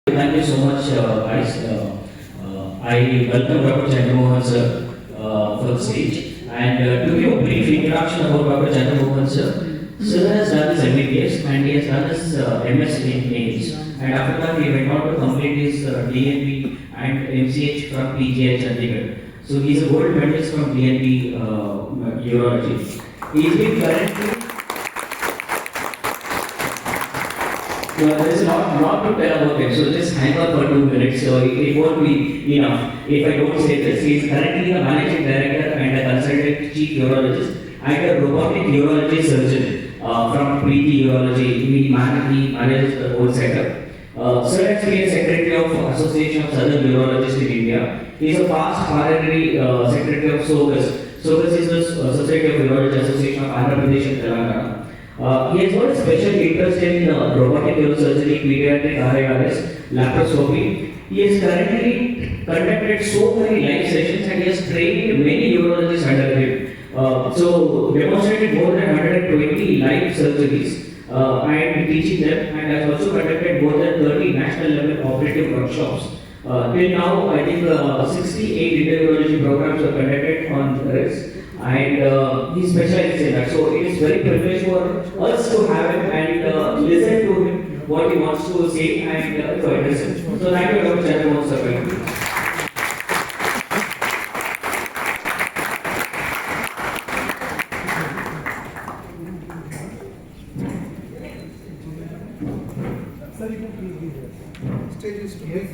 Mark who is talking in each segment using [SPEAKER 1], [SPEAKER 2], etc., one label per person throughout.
[SPEAKER 1] Thank you so much, guys. I welcome Dr. Chandra Mohan sir for the stage. And to give a brief introduction about Dr. Chandra Mohan sir, sir has done his MBBS and he has done his MS in AIIMS. And after that, he went on to complete his DNB and MCH from PGI Chandigarh. So he is a gold medalist from DNB Urology. He is being currently. There is not to tell about him, so just hang on for 2 minutes, so it won't be enough if I don't say this. He is currently the managing director and a consultant chief urologist and a robotic urology surgeon from Preeti Urology. He manages the whole setup. Sir has been secretary of Association of Southern Urologists in India. He is a past honorary secretary of SOGAS. SOGAS is the Society of Urology Association of Andhra Pradesh and Telangana. He has got a special interest in robotic neurosurgery, pediatric AIIMS, laparoscopy. He has currently conducted so many live sessions and he has trained many urologists under him. So demonstrated more than 120 live surgeries and teaching them, and has also conducted more than 30 national level operative workshops. Till now, I think 68 urology programs were conducted on this. And he specializes in that. So it is very privileged for us to have him and listen to him, what he wants to say and to address him. So thank you, Dr. Chandra Mohan sir.
[SPEAKER 2] Stage is to make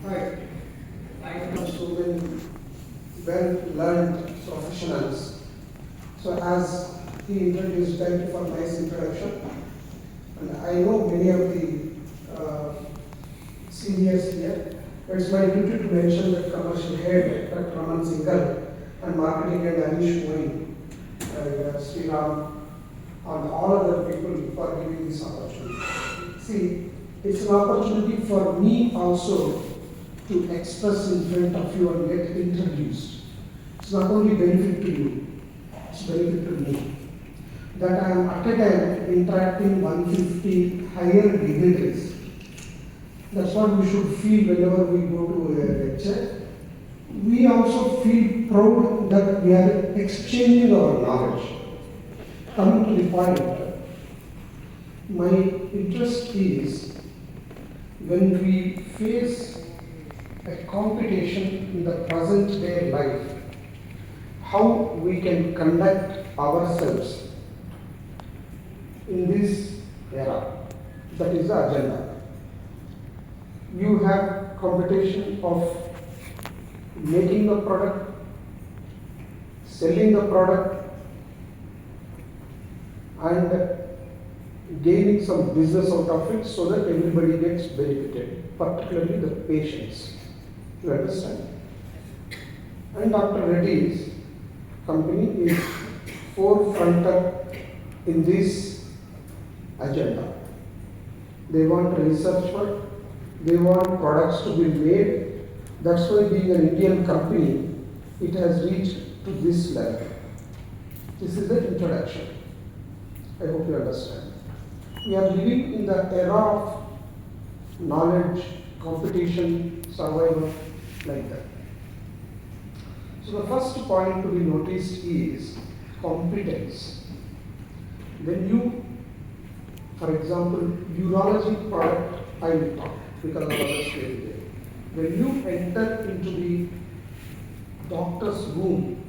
[SPEAKER 2] Hi, I am so many well-learned professionals. So as he introduced, thank you for nice introduction. And I know many of the seniors here. It's my duty to mention that commercial head, Dr. Raman Singhal, and marketing and Anish Moin, Sriram, and all other people for giving this opportunity. See, it's an opportunity for me also to express in front of you and get introduced. It's not only benefit to you, it's benefit to me. That I am at a time interacting 150 higher dignitaries. That's what we should feel whenever we go to a lecture. We also feel proud that we are exchanging our knowledge. Coming to the point, my interest is when we face a competition in the present day life, how we can conduct ourselves in this era. That is the agenda. You have competition of making the product, selling the product, and gaining some business out of it so that everybody gets benefited, particularly the patients. You understand? And Dr. Reddy's company is forefronter in this agenda. They want research work, they want products to be made. That's why, being an Indian company, it has reached to this level. This is the introduction. I hope you understand. We are living in the era of knowledge, competition, survival, like that. So the first point to be noticed is competence. When you, for example, urology product, I will talk because of other story there. When you enter into the doctor's room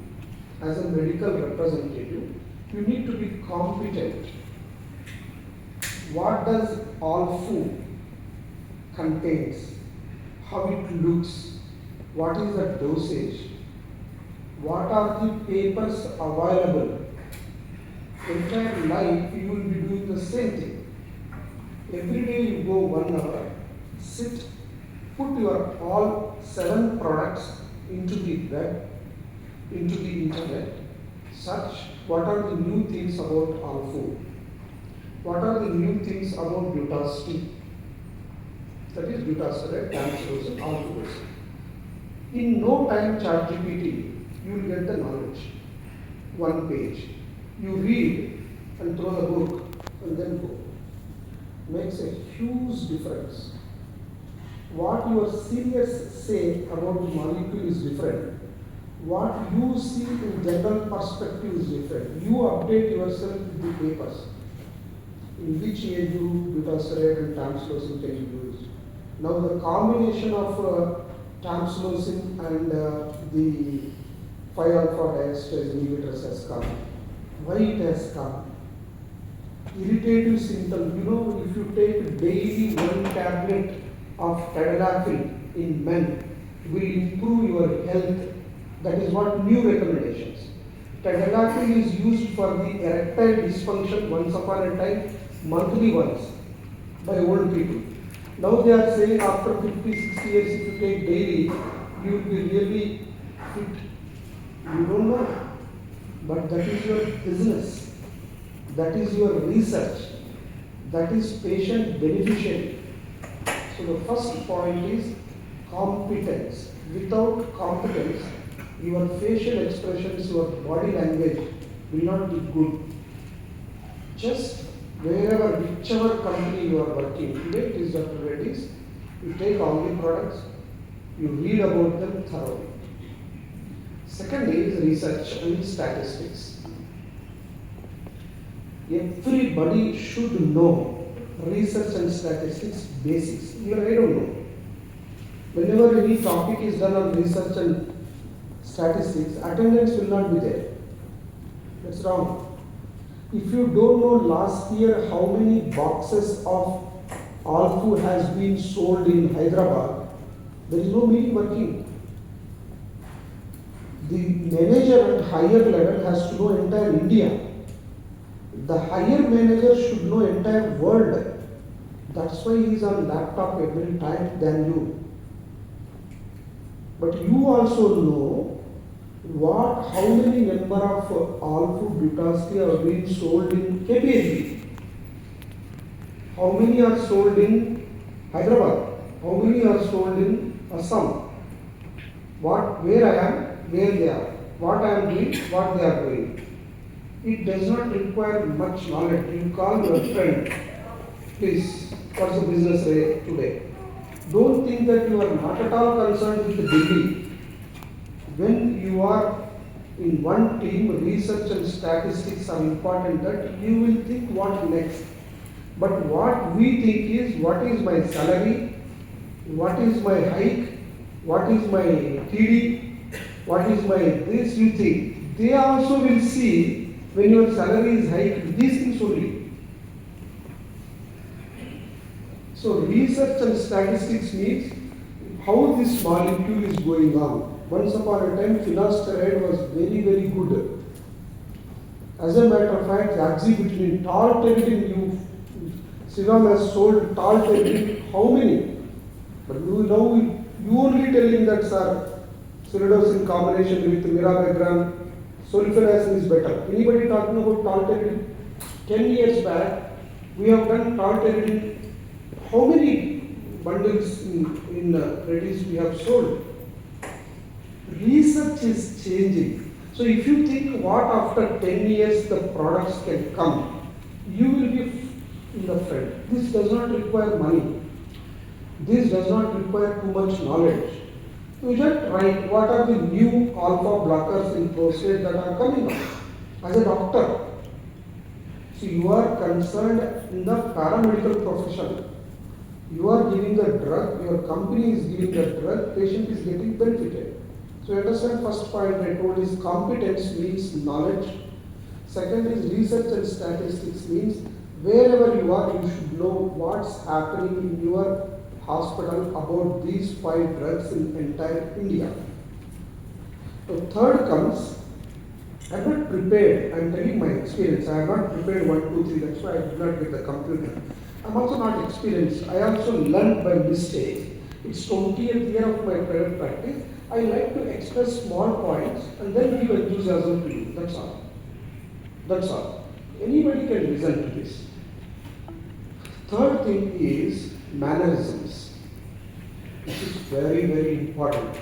[SPEAKER 2] as a medical representative, you need to be competent. What does all food contains? How it looks? What is the dosage? What are the papers available? Entire life you will be doing the same thing. Every day you go 1 hour, sit, put your all 7 products into the web, into the internet, search what are the new things about all food. What are the new things about butasti? That is butasteride, cancerous, all those. In no time, ChatGPT, you will get the knowledge. 1 page. You read and throw the book and then go. Makes a huge difference. What your seniors say about the molecule is different. What you see in general perspective is different. You update yourself with the papers. In which age group dutasteride and tamsulosin can you use? Now the combination of tamsulosin and the 5-alpha diesterase inhibitors has come. Why it has come? Irritative symptom. You know, if you take daily 1 tablet of tadalafil in men, will improve your health. That is what new recommendations. Tadalafil is used for the erectile dysfunction once upon a time, monthly once, by old people. Now they are saying after 50, 60 years, if you take daily, you will be really fit. You don't know. But that is your business. That is your research. That is patient beneficiary. So the first point is competence. Without competence, your facial expressions, your body language will not be good. Just wherever, whichever company you are working, today it is Dr. Reddy's, you take all the products, you read about them thoroughly. Second is research and statistics. Everybody should know research and statistics basics. Even I don't know. Whenever any topic is done on research and statistics, attendance will not be there. That's wrong. If you don't know last year how many boxes of all food has been sold in Hyderabad, there is no meaning working. The manager at higher level has to know entire India. The higher manager should know entire world. That's why he is on laptop every time than you. But you also know how many number of all food butasti are being sold in KPSB. How many are sold in Hyderabad? How many are sold in Assam? Where I am, where they are, what I am doing, what they are doing. It does not require much knowledge. You call your friend, please, what's the business today? Don't think that you are not at all concerned with the Delhi. When you are in one team, research and statistics are important, that you will think what next. But what we think is, what is my salary, what is my hike, what is my TD, what is my this, you think. They also will see when your salary is hiked, these things only. So research and statistics means how this molecule is going on. Once upon a time, finasteride was very, very good. As a matter of fact, oxybutynin, tolteridine, Sivam has sold tolteridine, how many? But you only telling that, sir, Silodosin combination with mirabegron, sulfonazine is better. Anybody talking about tolteridine? 10 years back, we have done tolteridine. How many bundles in Reddy's we have sold? Research is changing. So if you think what after 10 years the products can come, you will be in the front. This does not require money. This does not require too much knowledge. You just write what are the new alpha blockers in prostate that are coming up. As a doctor, so you are concerned in the paramedical profession. You are giving the drug, your company is giving the drug, patient is getting benefited. So you understand, first point I told is competence means knowledge. Second is research and statistics means wherever you are, you should know what's happening in your hospital about these 5 drugs in entire India. So third comes, I am not prepared, I am telling my experience, I am not prepared 1, 2, 3, that's why I did not get the computer. I am also not experienced, I also learned by mistake. It's 20th year of my private practice. I like to express small points and then give enthusiasm to you, that's all. That's all. Anybody can listen to this. Third thing is mannerisms. This is very, very important.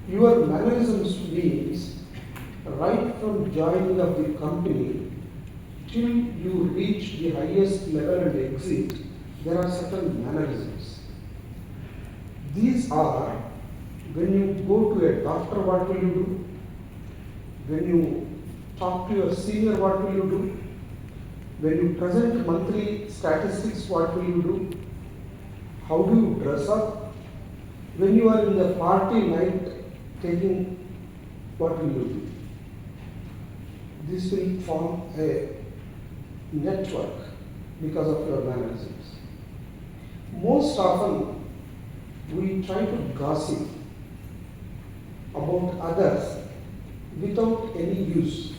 [SPEAKER 2] Your mannerisms means right from joining of the company till you reach the highest level and exit, there are certain mannerisms. These are, when you go to a doctor, what will you do? When you talk to your senior, what will you do? When you present monthly statistics, what will you do? How do you dress up? When you are in the party night taking, what will you do? This will form a network because of your mannerisms. Most often, we try to gossip about others without any use.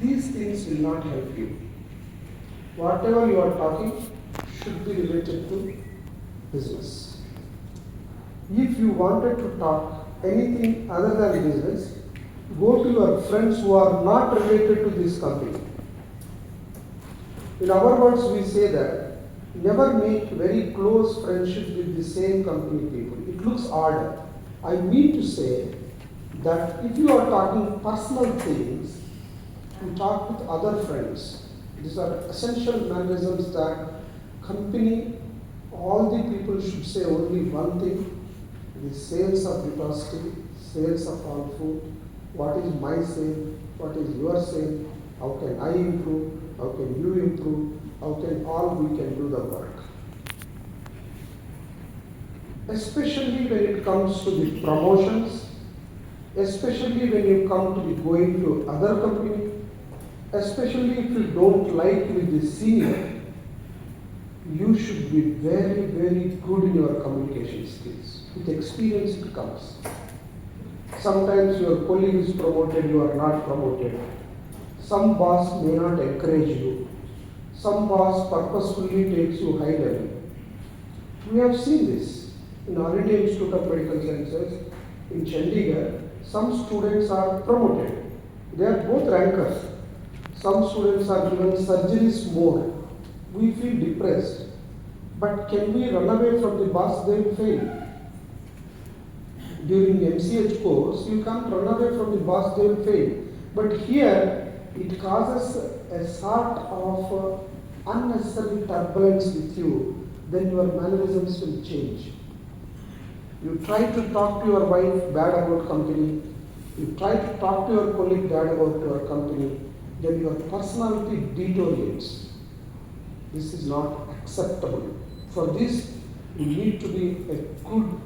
[SPEAKER 2] These things will not help you. Whatever you are talking should be related to business. If you wanted to talk anything other than business, go to your friends who are not related to this company. In our words, we say that never make very close friendships with the same company people. It looks odd. I mean to say that if you are talking personal things, you talk with other friends. These are essential mannerisms that company, all the people should say only one thing: the sales of depository, sales of all food, what is my sale, what is your sale, how can I improve, how can you improve, how can all we can do the work. Especially when it comes to the promotions, especially when you come to be going to other company, especially if you don't like with the senior, you should be very, very good in your communication skills. With experience it comes. Sometimes your colleague is promoted, you are not promoted. Some boss may not encourage you. Some boss purposefully takes you high level. We have seen this in our Indian Institute of Medical Sciences in Chandigarh. Some students are promoted. They are both rankers. Some students are given surgeries more. We feel depressed. But can we run away from the boss? They will fail. During the MCH course, you can't run away from the boss, they will fail. But here, it causes a sort of unnecessary turbulence with you, then your mannerisms will change. You try to talk to your wife bad about company, you try to talk to your colleague bad about your company, then your personality deteriorates. This is not acceptable. For this, you need to be a good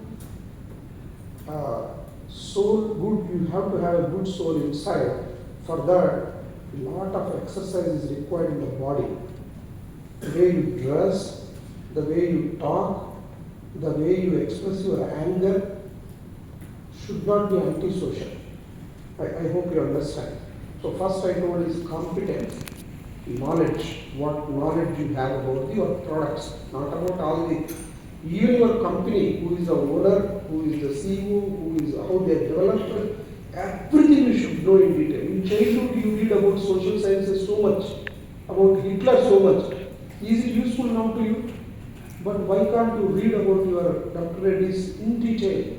[SPEAKER 2] soul, you have to have a good soul inside. For that, a lot of exercise is required in the body. The way you dress, the way you talk, the way you express your anger should not be antisocial. I hope you understand. So first I told is competence, knowledge, what knowledge you have about your products, not about all the, even your company, who is the owner, who is the CEO, who is how they are developed, everything you should know in detail. In childhood you read about social sciences so much, about Hitler so much. Is it useful now to you? But why can't you read about your doctorates in detail?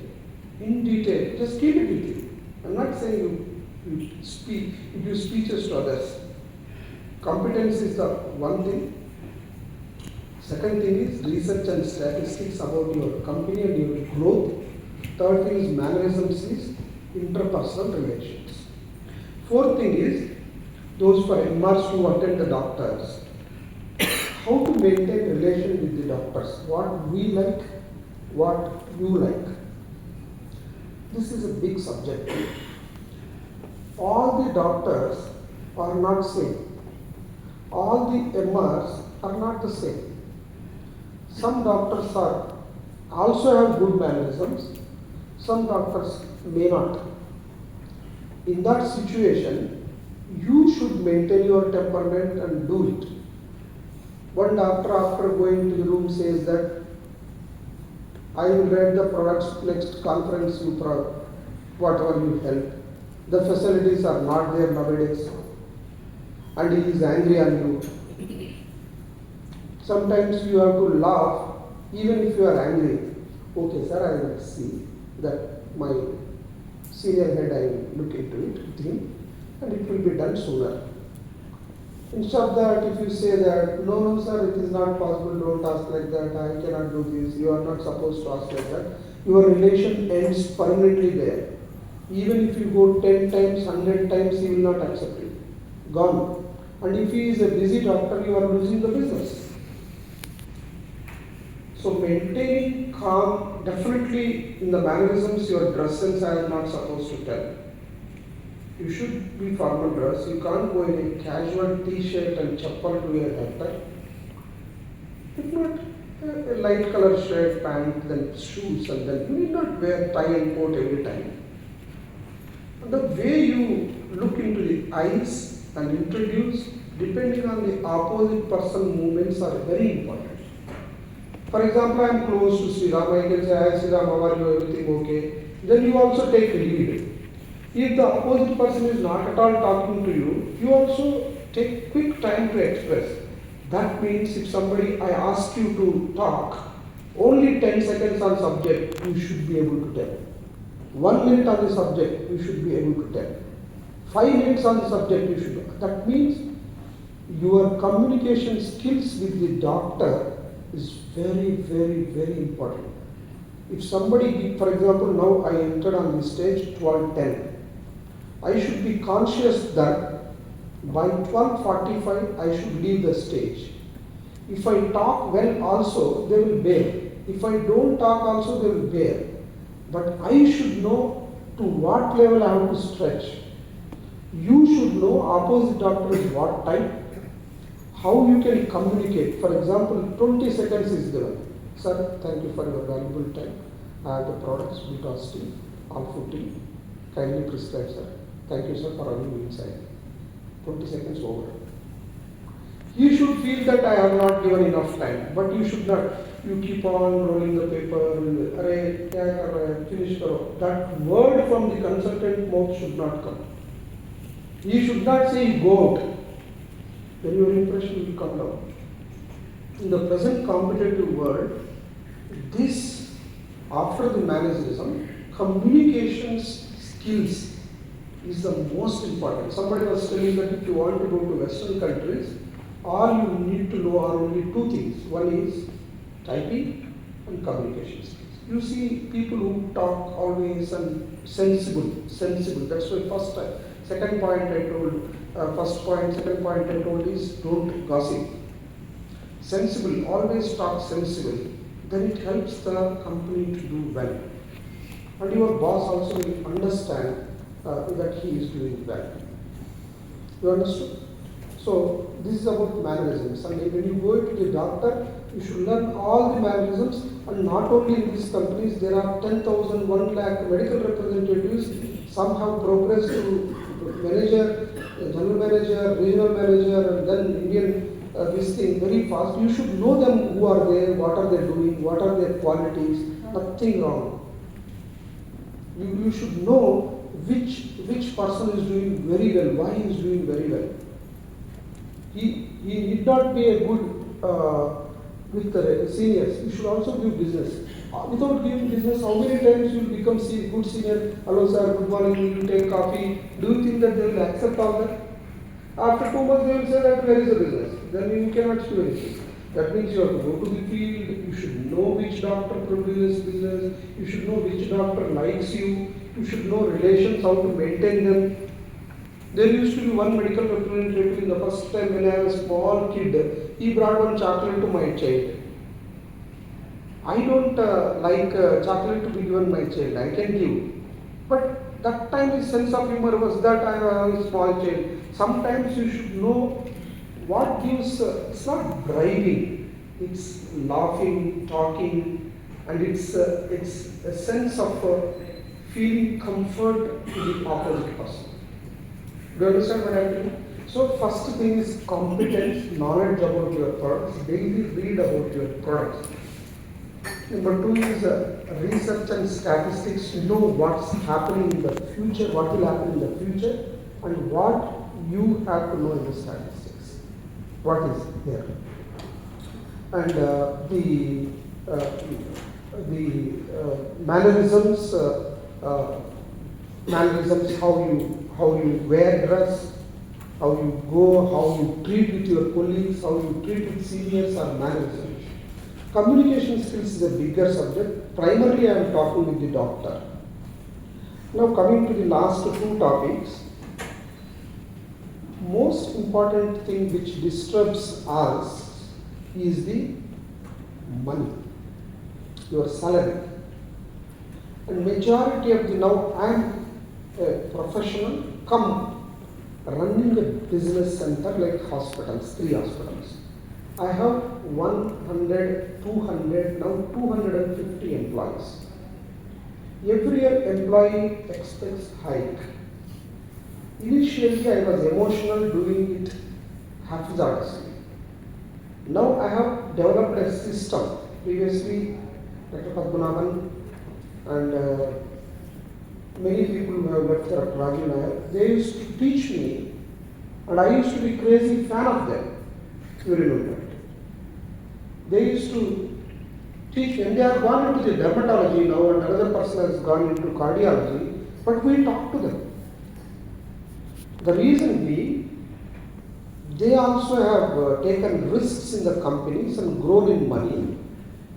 [SPEAKER 2] In detail. Just keep it with you. I'm not saying you speak, you give speeches to others. Competence is the one thing. Second thing is research and statistics about your company and your growth. Third thing is mannerisms, is interpersonal relations. Fourth thing is those for MRs who attend the doctors. How to maintain relation with the doctors. What we like, what you like. This is a big subject. All the doctors are not same. All the MRs are not the same. Some doctors are also have good mannerisms. Some doctors may not. In that situation, you should maintain your temperament and do it. One doctor after going to the room says that I will write the products next conference you whatever you help. The facilities are not there nowadays and he is angry on you. Sometimes you have to laugh even if you are angry. Okay sir, I will see that my senior head, I will look into it with him, and it will be done sooner. Instead of that, if you say that, no, sir, it is not possible, don't ask like that, I cannot do this, you are not supposed to ask like that, your relation ends permanently there. Even if you go 10 times, 100 times, he will not accept it. Gone. And if he is a busy doctor, you are losing the business. So maintaining calm, definitely in the mannerisms, your dress sense I am not supposed to tell. You should be formal dress. You can't go in a casual t-shirt and chappal to your haircut. If not, a light color shirt, pant, then shoes, and then you need not wear tie and coat every time. And the way you look into the eyes and introduce, depending on the opposite person, movements are very important. For example, I am close to Sri Ram, I can say, hi Sri Ram, how are you, everything okay? Then you also take lead. If the opposite person is not at all talking to you, you also take quick time to express. That means if somebody, I ask you to talk, only 10 seconds on subject, you should be able to tell. 1 minute on the subject, you should be able to tell. 5 minutes on the subject, you should. That means your communication skills with the doctor is very, very, very important. If somebody, for example, now I entered on the stage 12:10, I should be conscious that by 12:45 I should leave the stage. If I talk well also, they will bear. If I don't talk also, they will bear. But I should know to what level I have to stretch. You should know opposite doctor is what type, how you can communicate. For example, 20 seconds is given. Sir, thank you for your valuable time. I have the products, Butasty, Alpha-T. Kindly prescribe, sir. Thank you, sir, for having me inside. 20 seconds over. You should feel that I have not given enough time, but you should not. You keep on rolling the paper, finish. That word from the consultant mouth should not come. You should not say go out. Then your impression will come down. In the present competitive world, this, after the mannerism, communications skills is the most important. Somebody was telling that if you want to go to Western countries, all you need to know are only two things. One is typing and communication skills. You see people who talk always and sensible. That's why first time. Second point I told, second point I told is don't gossip. Sensible, always talk sensibly. Then it helps the company to do well. And your boss also will understand that he is doing well. You understood? So this is about mannerisms. And when you go to the doctor, you should learn all the mannerisms. And not only in these companies, there are 10,000, 1 lakh medical representatives. Some have progressed to manager, general manager, regional manager, and then Indian this thing very fast. You should know them, who are there, what are they doing, what are their qualities, nothing wrong. You should know which person is doing very well, why he is doing very well. He need not be a good with the seniors. You should also give business. Without giving business, how many times you will become good senior? Hello sir, good morning, you take coffee. Do you think that they will accept all that? After 2 months they will say that where is the business? Then you cannot do anything. That means you have to go to the field, you should know which doctor produces business, you should know which doctor likes you, you should know relations, how to maintain them. There used to be one medical representative in the first time when I was a small kid, he brought one chocolate to my child. I don't like chocolate to be given my child, I can give. But that time his sense of humor was that I was a small child. Sometimes you should know what gives, it's not bribing, it's laughing, talking, and it's a sense of feeling comfort to the opposite person. Do you understand what I'm doing? So first thing is competence, knowledge about your products, daily read about your products. Number 2 is research and statistics, know what's happening in the future, what will happen in the future, and what you have to know in the statistics. What is there? And the mannerisms, mannerisms, how you wear dress, how you go, how you treat with your colleagues, how you treat with seniors are mannerisms. Communication skills is a bigger subject. Primarily I am talking with the doctor. Now coming to the last two topics. Most important thing which disturbs us is the money, your salary. And majority of the, now I am a professional come running a business center like hospitals, 3 hospitals. I have 100, 200, now 250 employees. Every year employee expects hike. Initially I was emotional doing it haphazardly. Now I have developed a system. Previously Dr. Padmanabhan and many people who have left Dr. Rajiv Nair, they used to teach me, and I used to be crazy fan of them. You remember? They used to teach, and they have gone into the dermatology now, and another person has gone into cardiology, but we talk to them. The reason being, they also have taken risks in the companies and grown in money.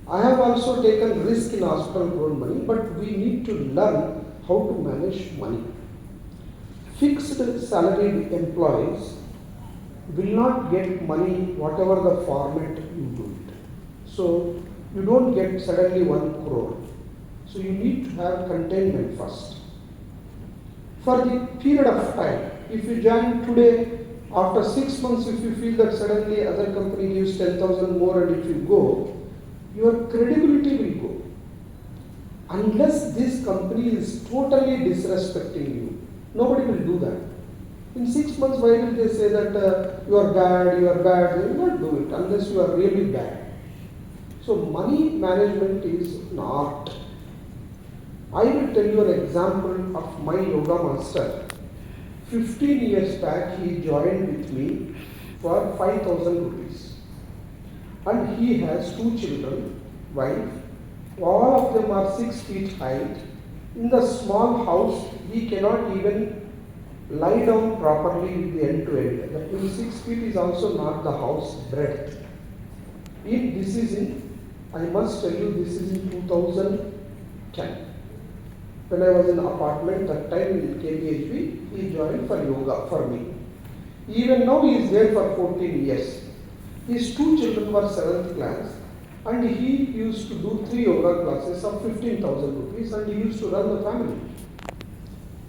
[SPEAKER 2] I have also taken risk in hospital, grown money, but we need to learn how to manage money. Fixed salaried employees will not get money whatever the format you do it. So you don't get suddenly 1 crore. So you need to have containment first. For the period of time, if you join today, after 6 months, if you feel that suddenly other company gives 10,000 more and if you go, your credibility will go. Unless this company is totally disrespecting you, nobody will do that. In 6 months, why will they say that you are bad, you are bad? They will not do it unless you are really bad. So money management is an art. I will tell you an example of my yoga master. 15 years back, he joined with me for 5,000 rupees. And he has 2 children, wife. All of them are 6 feet height. In the small house, he cannot even lie down properly with the end to end. That means 6 feet is also not the house breadth. This is in, I must tell you, this is in 2010. When I was in an apartment, that time in KPHP, he joined for yoga for me. Even now he is there for 14 years. His 2 children were 7th class and he used to do 3 yoga classes of 15,000 rupees and he used to run the family.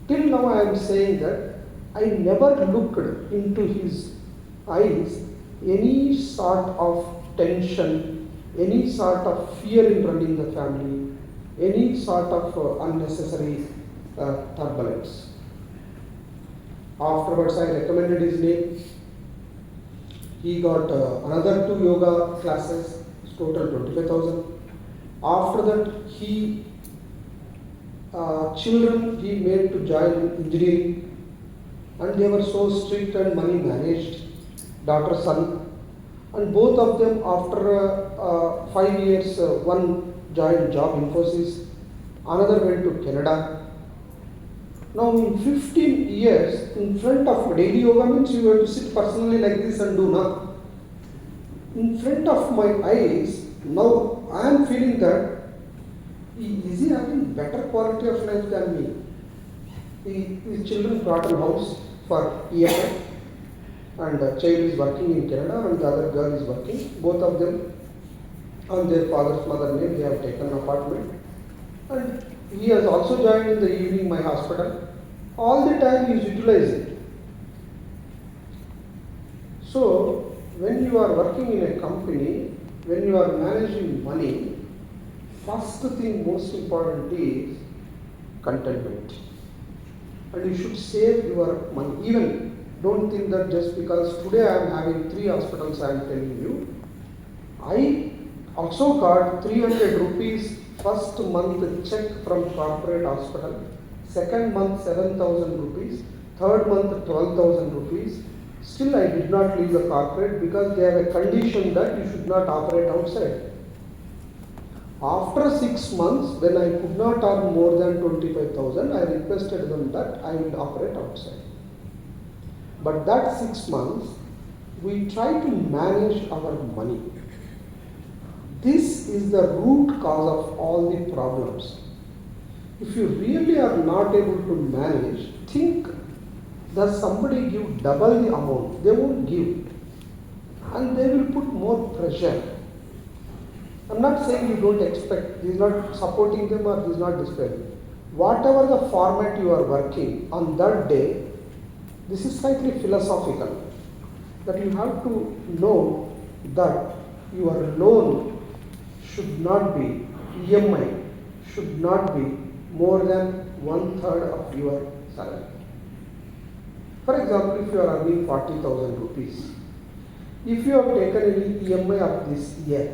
[SPEAKER 2] Till now I am saying that I never looked into his eyes any sort of tension, any sort of fear in running the family, any sort of unnecessary turbulence. Afterwards I recommended his name. He got another 2 yoga classes, total 25,000. After that, he children he made to join engineering, and they were so strict and money managed. Daughter, son, and both of them after 5 years, one joined job Infosys, another went to Canada. Now in 15 years, in front of daily yoga means you have to sit personally like this and do nothing. In front of my eyes, now I am feeling that is he having better quality of life than me? His children brought a house for EMI and the child is working in Canada and the other girl is working. Both of them on their father's mother name, they have taken an apartment. And he has also joined in the evening my hospital. All the time he is utilizing. So, when you are working in a company, when you are managing money, first thing most important is contentment. And you should save your money. Even don't think that just because today I am having 3 hospitals, I am telling you. I also got 300 rupees first month check from corporate hospital, second month 7,000 rupees, third month 12,000 rupees. Still I did not leave the corporate because they have a condition that you should not operate outside. After 6 months, when I could not earn more than 25,000, I requested them that I will operate outside. But that 6 months, we try to manage our money. This is the root cause of all the problems. If you really are not able to manage, think, does somebody give double the amount? They won't give. And they will put more pressure. I'm not saying you don't expect, this is not supporting them or this is not despairing. Whatever the format you are working on that day, this is slightly philosophical. That you have to know that your loan should not be, EMI should not be more than 1/3 of your salary. For example, if you are earning 40,000 rupees, if you have taken any EMI of this year,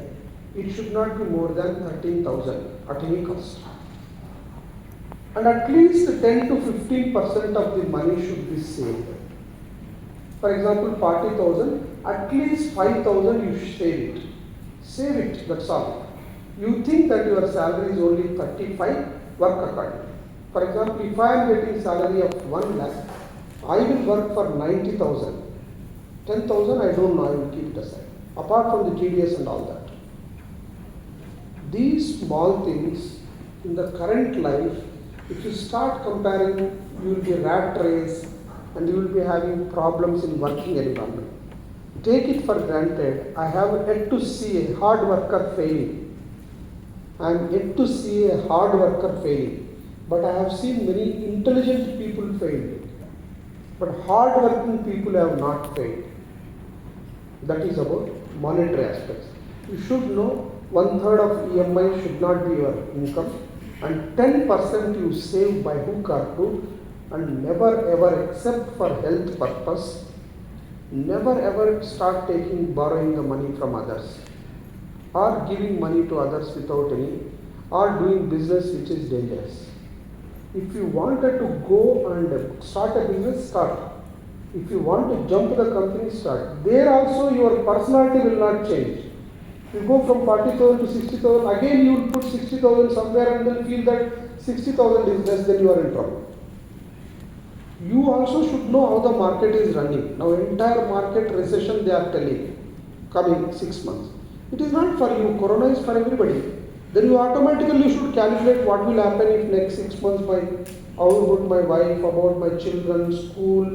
[SPEAKER 2] it should not be more than 13,000 at any cost. And at least 10 to 15% of the money should be saved. For example, 40,000, at least 5,000 you save it. Save it, that's all. You think that your salary is only 35, work accordingly. For example, if I am getting salary of 1 lakh, I will work for 90,000. 10,000 I don't know, I will keep it aside. Apart from the TDS and all that. These small things in the current life, if you start comparing, you will be rat race and you will be having problems in working environment. Take it for granted, I have yet to see a hard worker failing. I am yet to see a hard worker failing. But I have seen many intelligent people fail. But hard working people have not failed. That is about monetary aspects. You should know 1/3 of EMI should not be your income and 10% you save by hook or crook, and never ever except for health purpose, never ever start borrowing the money from others or giving money to others without any, or doing business which is dangerous. If you wanted to go and start a business, start. If you want to jump the company, start. There also your personality will not change. You go from 40,000 to 60,000, again you will put 60,000 somewhere and then feel that 60,000 is less, then you are in trouble. You also should know how the market is running. Now entire market recession they are telling, coming 6 months. It is not for you, Corona is for everybody. Then you automatically should calculate what will happen if next 6 months, how about my wife, about my children, school,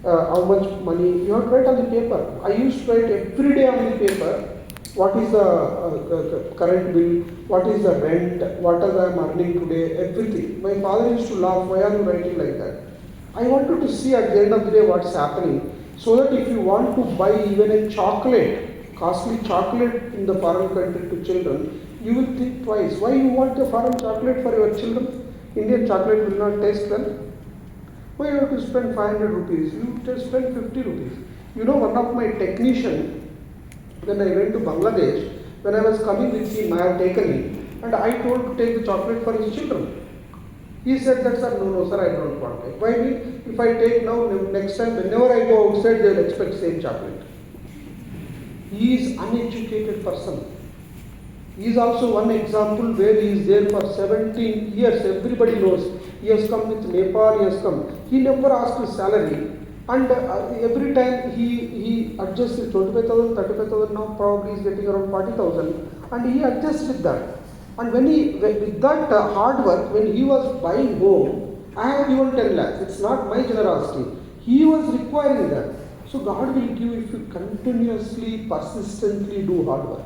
[SPEAKER 2] how much money. You have to write on the paper. I used to write every day on the paper, what is the current bill, what is the rent, what I am earning today, everything. My father used to laugh, why are you writing like that? I wanted to see at the end of the day what's happening, so that if you want to buy even a chocolate, costly chocolate in the foreign country to children, you will think twice. Why you want a foreign chocolate for your children? Indian chocolate will not taste well. Why you have to spend 500 rupees? You just spend 50 rupees. You know, one of my technician, when I went to Bangladesh, when I was coming with him, I have taken him, and I told to take the chocolate for his children. He said that, sir, no, sir, I don't want to take. Why? If I take now, next time, whenever I go outside, they will expect same chocolate. He is uneducated person. He is also one example where he is there for 17 years. Everybody knows. He has come with Nepal, he has come. He never asked his salary. And every time he adjusts with 25,000, 35,000, now probably he is getting around 40,000. And he adjusts with that. And with that hard work, when he was buying home, I have given 10 lakhs. It's not my generosity. He was requiring that. So God will give if you continuously, persistently do hard work.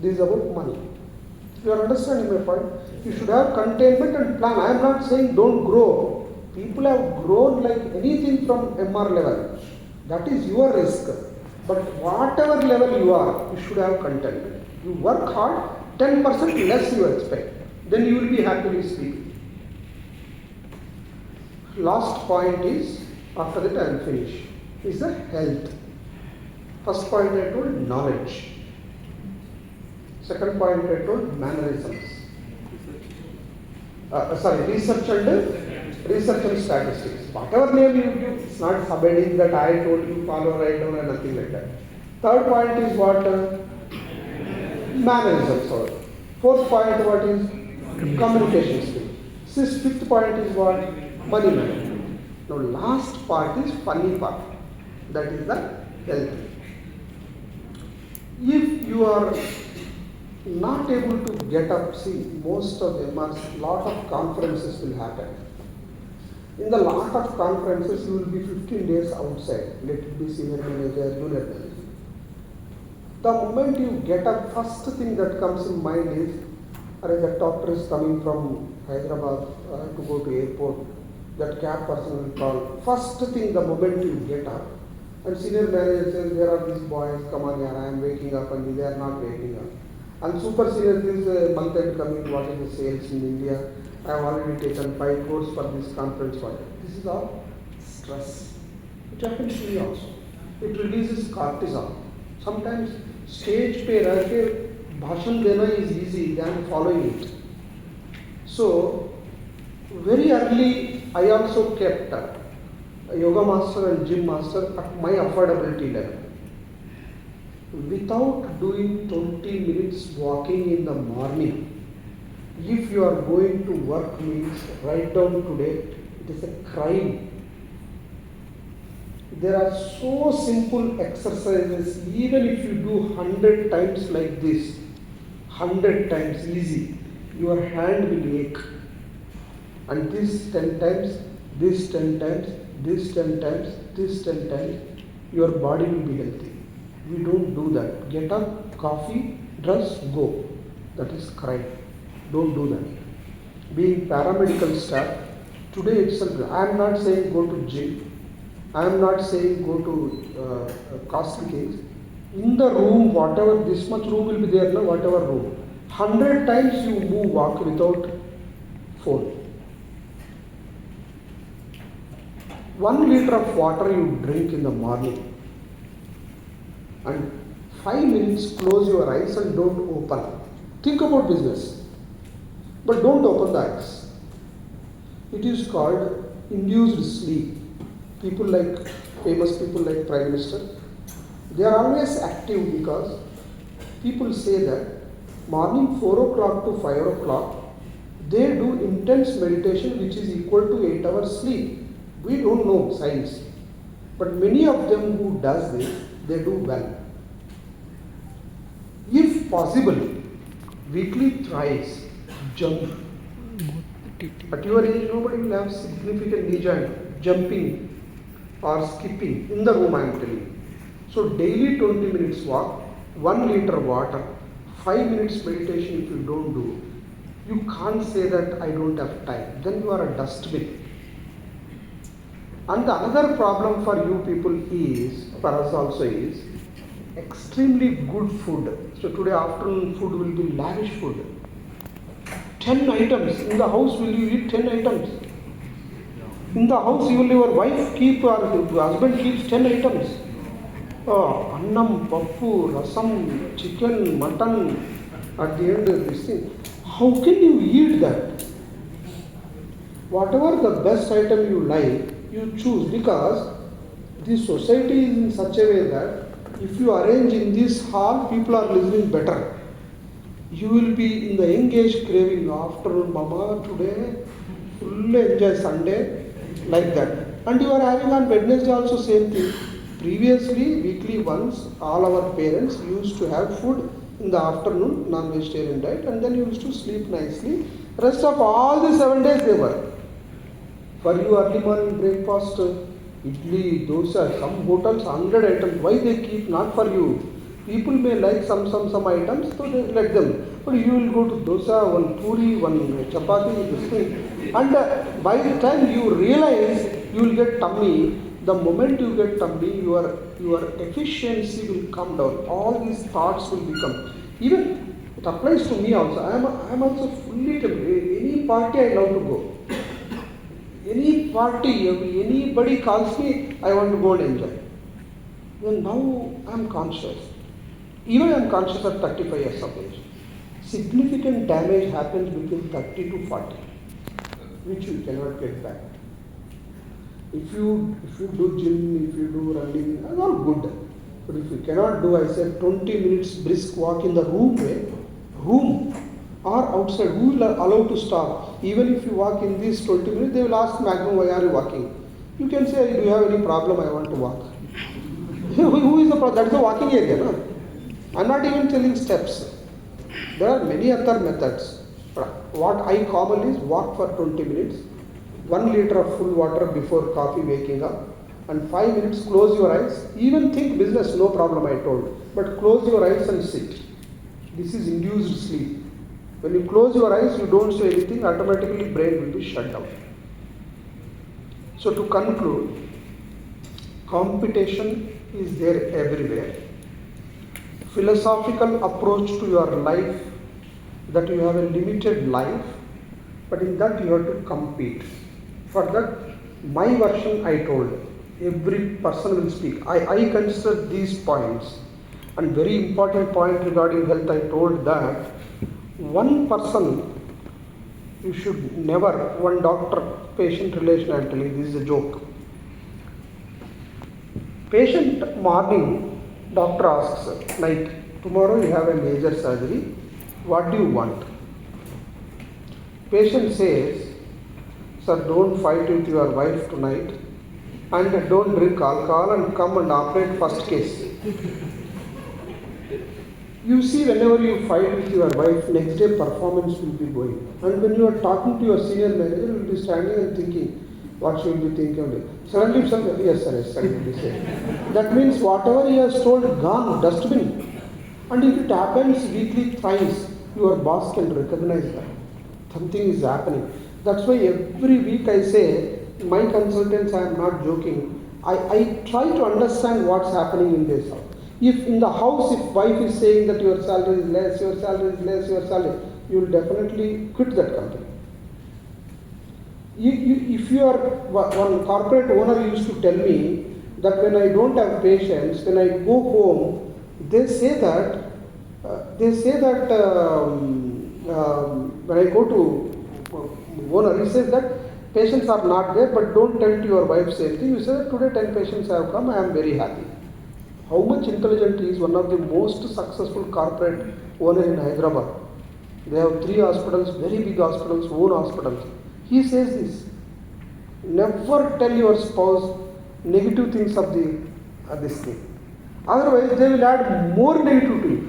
[SPEAKER 2] This is about money. You are understanding my point? You should have containment and plan. I am not saying don't grow. People have grown like anything from MR level. That is your risk. But whatever level you are, you should have contentment. You work hard, 10% less you expect. Then you will be happily speaking. Last point is, after that I will finish, is the health. First point I told, knowledge. Second point I told, mannerisms. Research and statistics. Whatever name you give, it's not subheading that I told you, follow, write down and nothing like that. Third point is what? Mannerisms. Fourth point, what is communication skill. Fifth point is what? Money management. Now last part is funny part. That is the health. If you are not able to get up, see, most of them are, lot of conferences will happen. In the lot of conferences, you will be 15 days outside. Let it be senior manager, junior manager. The moment you get up, first thing that comes in mind is, the doctor is coming from Hyderabad to go to airport. That cab person will call. First thing, the moment you get up, and senior manager says, where are these boys? Come on here, I am waking up, and they are not waking up. And super senior is a month end coming, what is the sales in India? I have already taken 5 crores for this conference call. This is all stress. It happens to me also. It releases cortisol. Sometimes stage pain, bhashan dena is easy than following it. So, very early, I also kept a yoga master and gym master at my affordability level. Without doing 20 minutes walking in the morning, if you are going to work means write down today, it is a crime. There are so simple exercises, even if you do 100 times like this, 100 times easy, your hand will ache. And this 10 times, this 10 times, this 10 times, this 10 times, your body will be healthy. We don't do that. Get up, coffee, dress, go. That is crime. Don't do that. Being paramedical staff, today itself, I am not saying go to gym. I am not saying go to costly things. In the room, whatever, this much room will be there, no? Whatever room. 100 times you move, walk without phone. 1 liter of water you drink in the morning. And 5 minutes close your eyes and don't open. Think about business. But don't open the eyes. It is called induced sleep. People like, famous people like Prime Minister, they are always active because people say that morning 4 o'clock to 5 o'clock, they do intense meditation which is equal to 8 hours sleep. We don't know science. But many of them who does this, they do well. If possible, weekly thrice, jump. At your age, nobody will have significant knee joint, jumping or skipping in the room, I am telling you. So daily 20 minutes walk, 1 liter water, 5 minutes meditation if you don't do. You can't say that I don't have time. Then you are a dustbin. And the other problem for you people is, for us also is, extremely good food. So today afternoon food will be lavish food. 10 items. In the house will you eat 10 items? In the house even your wife keep or your husband keeps 10 items. Annam, pappu, rasam, chicken, mutton, at the end of this thing. How can you eat that? Whatever the best item you like, you choose, because this society is in such a way that if you arrange in this hall, people are listening better. You will be in the young age craving afternoon, mama, today, full enjoy Sunday, like that. And you are having on Wednesday also same thing. Previously, weekly once, all our parents used to have food in the afternoon, non-vegetarian diet, and then used to sleep nicely. Rest of all the 7 days they were. For you early morning breakfast, idli, dosa, some hotels 100 items. Why they keep? Not for you. People may like some items, so they let them. But you will go to dosa, one puri, one chapati, this thing. And by the time you realize you will get tummy, the moment you get tummy, your efficiency will come down. All these thoughts will become. Even it applies to me also. I am also fully tempted. Any party I love to go. Any party, anybody calls me, I want to go and enjoy. Then now I am conscious. Even I am conscious at 35 years of age. Significant damage happens between 30 to 40, which you cannot get back. If you do gym, if you do running, that's all good. But if you cannot do, I said 20 minutes brisk walk in the room, or outside, who will allow to stop? Even if you walk in these 20 minutes, they will ask maximum, why are you walking? You can say, do you have any problem? I want to walk. Who is the problem? That is the walking area. No? I am not even telling steps. There are many other methods. What I commonly is walk for 20 minutes, 1 liter of full water before coffee waking up, and 5 minutes close your eyes. Even think business, no problem I told. But close your eyes and sit. This is induced sleep. When you close your eyes, you don't say anything, automatically brain will be shut down. So to conclude, competition is there everywhere. Philosophical approach to your life, that you have a limited life, but in that you have to compete. For that, my version I told, every person will speak. I consider these points, and very important point regarding health, I told that one person, you should never, one doctor-patient relation, I am telling, this is a joke. Patient morning, doctor asks, night, tomorrow you have a major surgery, what do you want? Patient says, sir, don't fight with your wife tonight and don't drink alcohol and come and operate first case. You see, whenever you fight with your wife, next day performance will be going. And when you are talking to your senior manager, you will be standing and thinking, what should you be thinking? Suddenly, yes sir, yes sir, he will be saying. That means whatever he has told, gone, dustbin. And if it happens weekly thrice, your boss can recognize that. Something is happening. That's why every week I say, my consultants, I am not joking, I try to understand what's happening in this house. If in the house, if wife is saying that your salary is less, your salary is less, your salary, you will definitely quit that company. If you are, one corporate owner used to tell me that when I don't have patients, when I go home, they say that when I go to owner, he says that patients are not there, but don't tell to your wife same thing. You say that today 10 patients have come, I am very happy. How much intelligent he is, one of the most successful corporate owner in Hyderabad. They have 3 hospitals, very big hospitals, own hospitals. He says this, never tell your spouse negative things of this thing. Otherwise, they will add more negativity.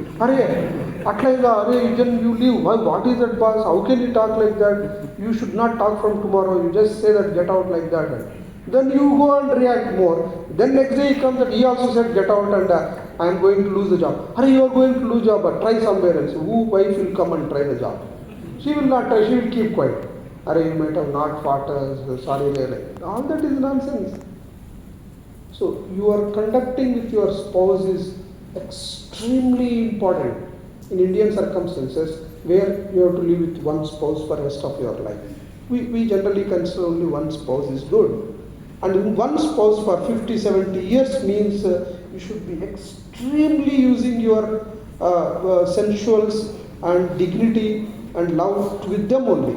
[SPEAKER 2] You leave. What is that, boss? How can you talk like that? You should not talk from tomorrow. You just say that, get out like that. Then you go and react more. Then next day he comes and he also said, get out and I am going to lose the job. You are going to lose job, but try somewhere else. Who wife will come and try the job? She will not try, she will keep quiet. You might have not fought, sorry, all that is nonsense. So, your conducting with your spouse is extremely important in Indian circumstances where you have to live with one spouse for the rest of your life. We generally consider only one spouse is good. And one spouse for 50, 70 years means you should be extremely using your sensuals and dignity and love with them only.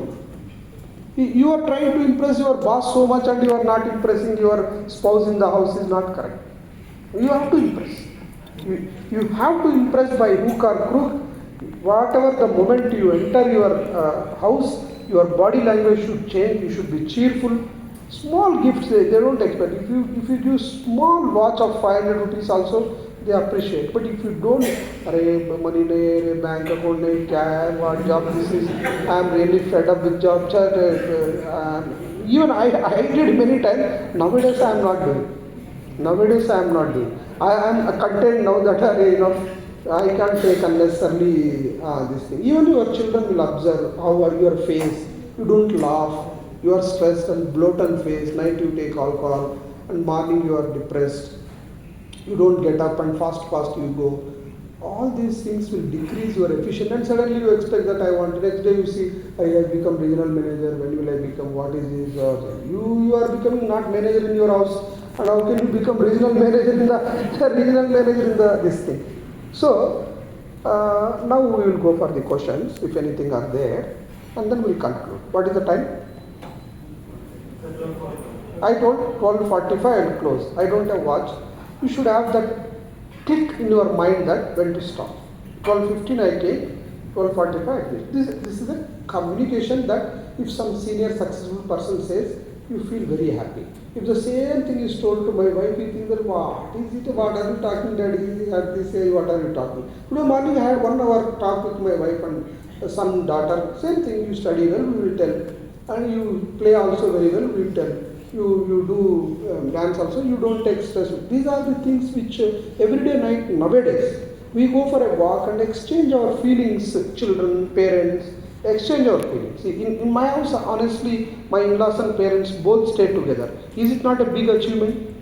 [SPEAKER 2] You are trying to impress your boss so much and you are not impressing your spouse in the house is not correct. You have to impress. You have to impress by hook or crook. Whatever the moment you enter your house, your body language should change. You should be cheerful. Small gifts, they don't expect. If you give small watch of 500 rupees also, they appreciate. But if you don't, money nahi, bank account nahi, what job this is, I am really fed up with job. Even I did many times. Nowadays I am not doing. I am content now that I can't take unnecessarily this thing. Even your children will observe how are your face. You don't laugh. You are stressed and bloated face. Night you take alcohol and morning you are depressed. You don't get up and fast you go. All these things will decrease your efficiency and suddenly you expect that I want. Next day you see, I have become regional manager. When will I become? What is this? You are becoming not manager in your house. And how can you become regional manager in this thing? So, now we will go for the questions, if anything are there, and then we will conclude. What is the time? I told 12:45 and close. I don't have watch. You should have that click in your mind that when to stop. 12:15 I came. 12:45. This is a communication that if some senior successful person says, you feel very happy. If the same thing is told to my wife, you think that, what is it, what are you talking, daddy? And they say, what are you talking? Today morning I had 1 hour talk with my wife and son, daughter. Same thing, you study well, we will tell. And you play also very well, we will tell. You do dance also, you don't take stress. These are the things which everyday night nowadays, we go for a walk and exchange our feelings, children, parents, exchange our feelings. See, in my house, honestly, my in-laws and parents both stay together. Is it not a big achievement?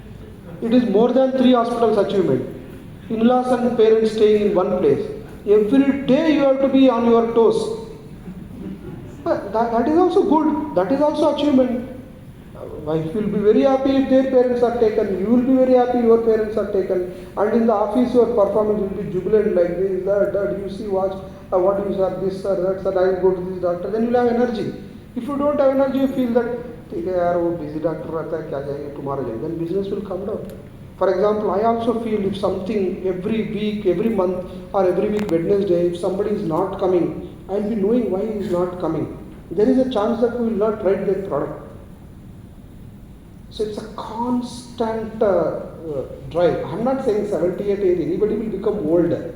[SPEAKER 2] It is more than 3 hospitals achievement. In-laws and parents staying in one place. Every day you have to be on your toes. But that is also good. That is also achievement. Wife will be very happy if their parents are taken. You will be very happy your parents are taken. And in the office your performance will be jubilant like this, that. You see, watch, what you sir, this sir, that sir, I will go to this doctor. Then you will have energy. If you don't have energy, you feel that, busy doctor रहता है, क्या जाएंगे, tomorrow जाएंगे. Then business will come down. For example, I also feel if something every week, every month or every week Wednesday, if somebody is not coming, I will be knowing why he is not coming. There is a chance that we will not write that product. So it's a constant drive. I'm not saying 78 age, anybody will become older.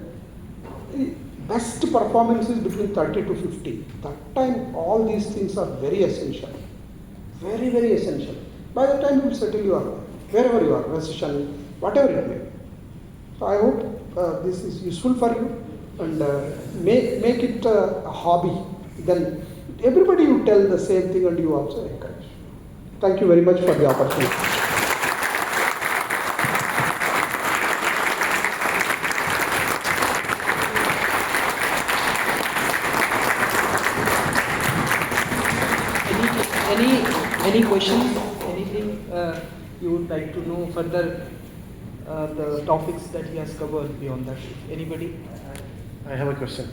[SPEAKER 2] Best performance is between 30 to 50. That time all these things are very essential. Very, very essential. By the time you will settle your life, wherever you are, recession, whatever it may be. So I hope this is useful for you and make it a hobby. Then everybody you tell the same thing and you also encourage. Thank you very much for the opportunity.
[SPEAKER 3] Any questions? Anything you would like to know further? The topics that he has covered beyond that. Anybody?
[SPEAKER 4] I have a question.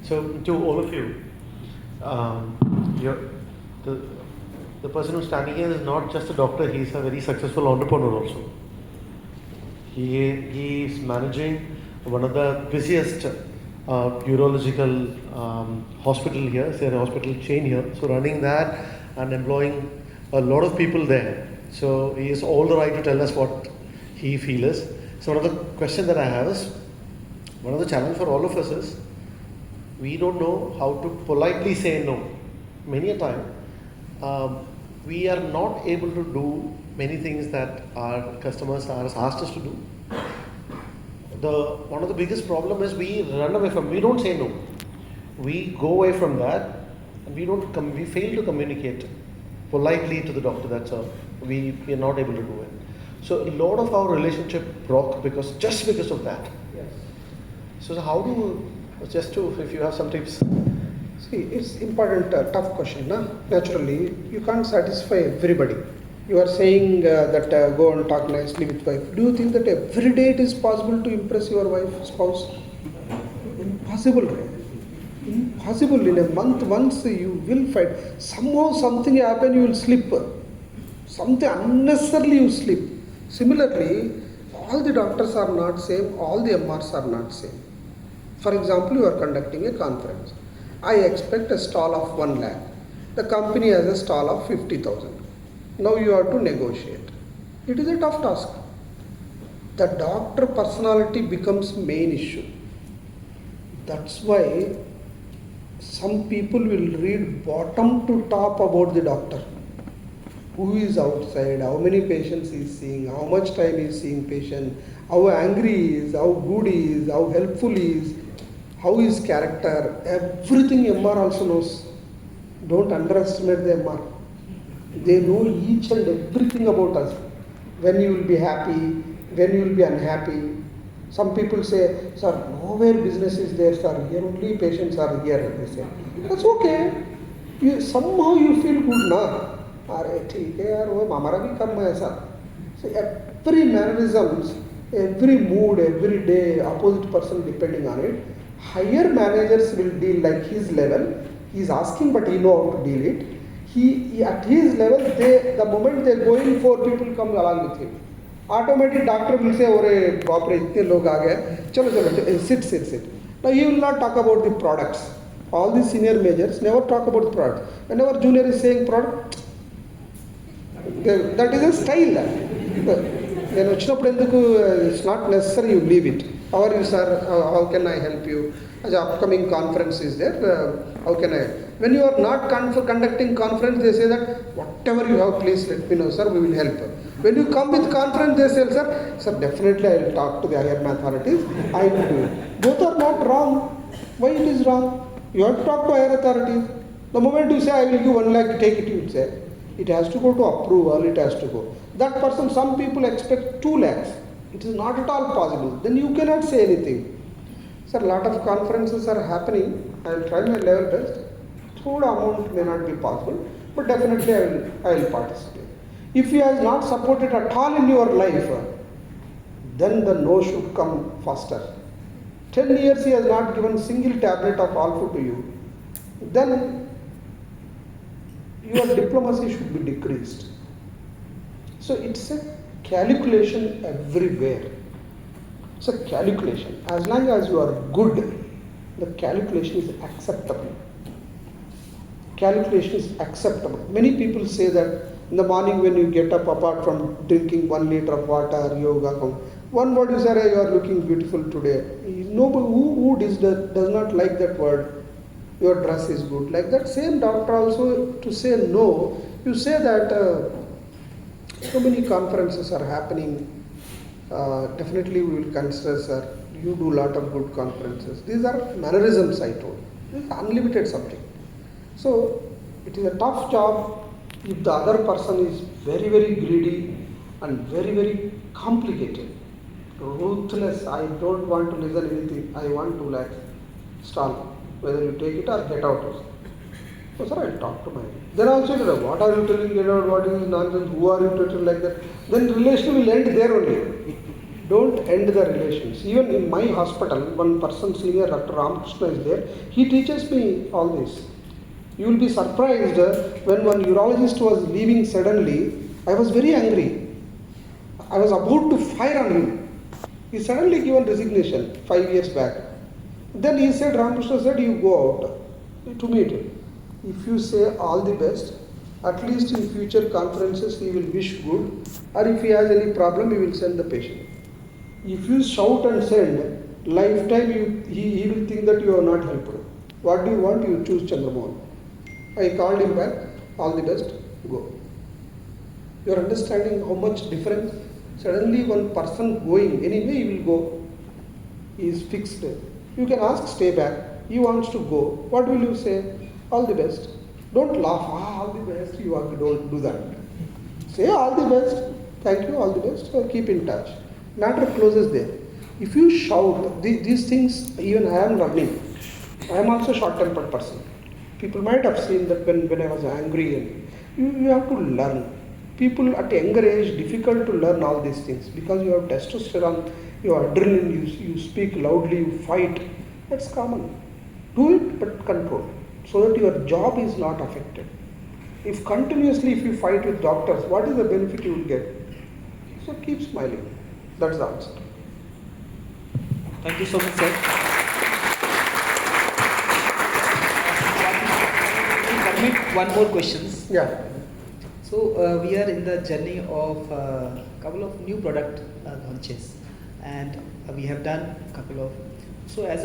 [SPEAKER 4] So to all of you, the person who's standing here is not just a doctor, he is a very successful entrepreneur also. He is managing one of the busiest urological hospital here, it's a hospital chain here, so running that and employing a lot of people there. So he has all the right to tell us what he feels. So one of the questions that I have is, one of the challenge for all of us is, we don't know how to politely say no. Many a time, we are not able to do many things that our customers are asked us to do. One of the biggest problem is we run away from, we don't say no. We go away from that and we fail to communicate politely to the doctor. That's all. We are not able to do it. So a lot of our relationship broke just because of that.
[SPEAKER 2] Yes.
[SPEAKER 4] So how do if you have some tips?
[SPEAKER 2] See, it's important, tough question. Naturally, you can't satisfy everybody. You are saying that go and talk nicely with wife. Do you think that every day it is possible to impress your wife, spouse? Impossible. Impossible. In a month, once you will fight. Somehow something happen, you will slip. Something unnecessarily you slip. Similarly, all the doctors are not same, all the MRs are not same. For example, you are conducting a conference. I expect a stall of 1 lakh. The company has a stall of 50,000. Now you have to negotiate. It is a tough task. The doctor personality becomes main issue. That's why some people will read bottom to top about the doctor. Who is outside, how many patients he is seeing, how much time he is seeing patient, how angry he is, how good he is, how helpful he is, how his character, everything MR also knows. Don't underestimate the MR. They know each and everything about us. When you will be happy, when you will be unhappy. Some people say, sir, nowhere business is there, sir. Here only patients are here, they say. That's okay. Somehow you feel good, na? So every mannerisms, every mood, every day, opposite person depending on it. Higher managers will deal like his level. He is asking, but he knows how to deal it. He at his level, the moment they are going, 4 people come along with him. Automatic doctor will say, "Ore, baap re, itne log aa gaye. Chalo, sit. Now he will not talk about the products. All the senior majors never talk about the products. Whenever junior is saying product, that is a style. Then it's not necessary you leave it. How are you, sir? How can I help you? As upcoming conference is there, how can I? When you are not conducting conference, they say that whatever you have, please let me know, sir, we will help. When you come with conference, they say, sir, definitely I will talk to the higher authorities. I will do it. Both are not wrong. Why it is wrong? You have to talk to higher authorities. The moment you say, I will give 1 lakh, take it, you say. It has to go to approval, it has to go. That person, some people expect 2 lakhs. It is not at all possible. Then you cannot say anything. Sir, a lot of conferences are happening. I will try my level best. Thoda amount may not be possible, but definitely I will participate. If he has not supported at all in your life, then the no should come faster. 10 years he has not given single tablet of alpha to you, then your diplomacy should be decreased. So it's a calculation everywhere. It's a calculation. As long as you are good, the calculation is acceptable. Calculation is acceptable. Many people say that in the morning when you get up, apart from drinking 1 liter of water, yoga, one word is, you are looking beautiful today. Nobody who does not like that word, your dress is good. Like that same doctor also, to say no, you say that so many conferences are happening. Definitely we will consider, sir, you do a lot of good conferences. These are mannerisms, I told. This is unlimited subject. So it is a tough job if the other person is very, very greedy and very, very complicated. Ruthless, I don't want to listen anything, I want 2 lakhs, stall, whether you take it or get out. So sir, I'll talk to my, then also, what are you telling, get out, what is nonsense, who are you treating like that? Then relation will end there only. Don't end the relations. Even in my hospital, one person, senior Dr. Ramakrishna is there, he teaches me all this. You will be surprised when one urologist was leaving suddenly, I was very angry. I was about to fire on him. He suddenly given resignation 5 years back. Then he said, Ramakrishna said, you go out to meet him. If you say all the best, at least in future conferences he will wish good, or if he has any problem, he will send the patient. If you shout and send, lifetime he will think that you are not helped. What do you want? You choose Chandra Mohan. I called him back, all the best, go. You are understanding how much difference? Suddenly one person going, anyway he will go. He is fixed. You can ask, stay back. He wants to go. What will you say? All the best. Don't laugh, all the best, don't do that. Say all the best, thank you, all the best, or keep in touch. Matter closes there. If you shout, these things, even I am learning. I am also a short-tempered person. People might have seen that when I was angry, and you have to learn. People at a younger age, difficult to learn all these things because you have testosterone, you have adrenaline, you speak loudly, you fight. That's common. Do it, but control, so that your job is not affected. If continuously, if you fight with doctors, what is the benefit you will get? So keep smiling. That's the answer.
[SPEAKER 3] Thank you so much, sir. Permit one more questions.
[SPEAKER 2] Yeah.
[SPEAKER 3] So we are in the journey of a couple of new product launches, and we have done a couple of. So as